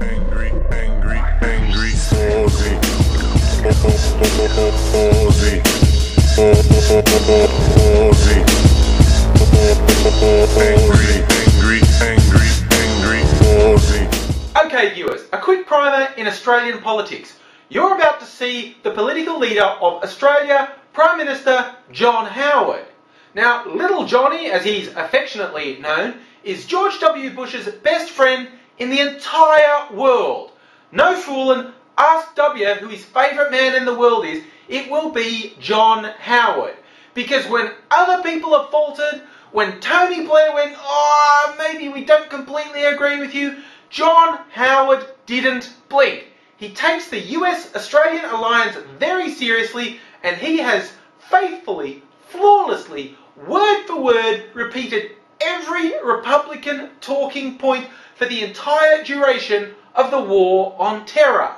AngryAussie. Okay viewers, a quick primer in Australian politics. You're about to see the political leader of Australia, Prime Minister John Howard. Now, Little Johnny, as he's affectionately known, is George W. Bush's best friend in the entire world. No fooling, ask W who his favourite man in the world is, it will be John Howard. Because when other people have faltered, when Tony Blair went, oh, maybe we don't completely agree with you, John Howard didn't blink. He takes the US-Australian alliance very seriously, and he has faithfully, flawlessly, word for word, repeated every Republican talking point for the entire duration of the war on terror.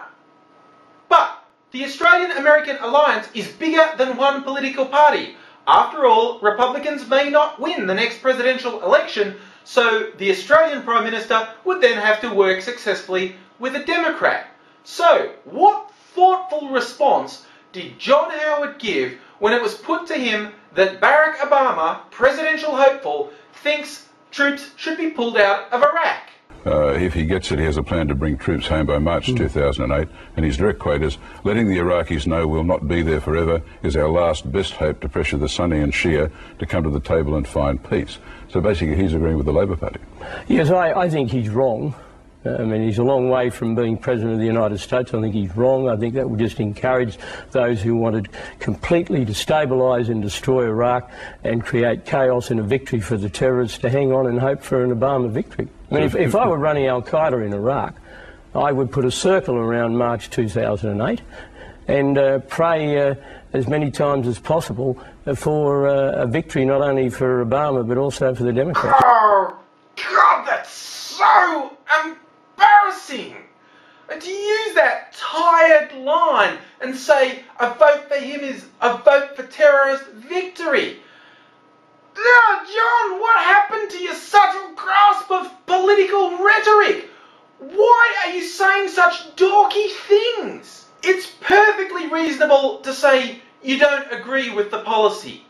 But the Australian-American alliance is bigger than one political party. After all, Republicans may not win the next presidential election, so the Australian Prime Minister would then have to work successfully with a Democrat. So, what thoughtful response did John Howard give when it was put to him that Barack Obama, presidential hopeful, thinks troops should be pulled out of Iraq? If he gets it, he has a plan to bring troops home by March 2008, and his direct quote is, "Letting the Iraqis know we'll not be there forever is our last best hope to pressure the Sunni and Shia to come to the table and find peace." So basically he's agreeing with the Labor Party. Yes, I think he's wrong. I mean, he's a long way from being President of the United States. I think he's wrong. I think that would just encourage those who wanted completely to destabilise and destroy Iraq and create chaos and a victory for the terrorists to hang on and hope for an Obama victory. I mean, if I were running Al-Qaeda in Iraq, I would put a circle around March 2008 and pray as many times as possible for a victory not only for Obama but also for the Democrats. Oh, God, that's so embarrassing! To use that tired line and say a vote for him is a vote for terrorist victory. John, what happened to your subtle grasp of political rhetoric? Why are you saying such dorky things? It's perfectly reasonable to say you don't agree with the policy.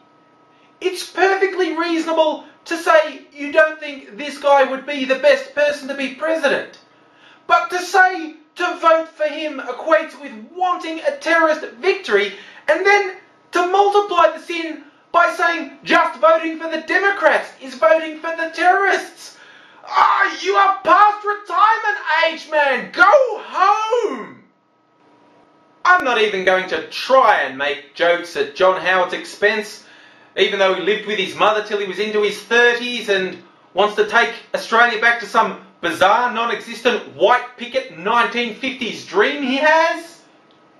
It's perfectly reasonable to say you don't think this guy would be the best person to be president. But to say to vote for him equates with wanting a terrorist victory, and then to multiply the sin by saying just voting for the Democrats is voting for the terrorists. Ah, you are past retirement age, man. Go home. I'm not even going to try and make jokes at John Howard's expense, even though he lived with his mother till he was into his 30s and wants to take Australia back to some bizarre, non-existent white picket 1950s dream he has.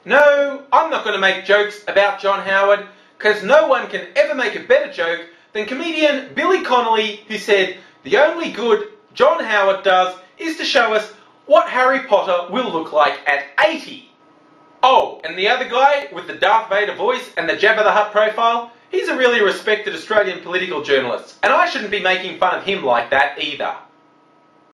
No, I'm not going to make jokes about John Howard, because no one can ever make a better joke than comedian Billy Connolly, who said, "The only good John Howard does is to show us what Harry Potter will look like at 80. Oh, and the other guy with the Darth Vader voice and the Jabba the Hutt profile, he's a really respected Australian political journalist, and I shouldn't be making fun of him like that either.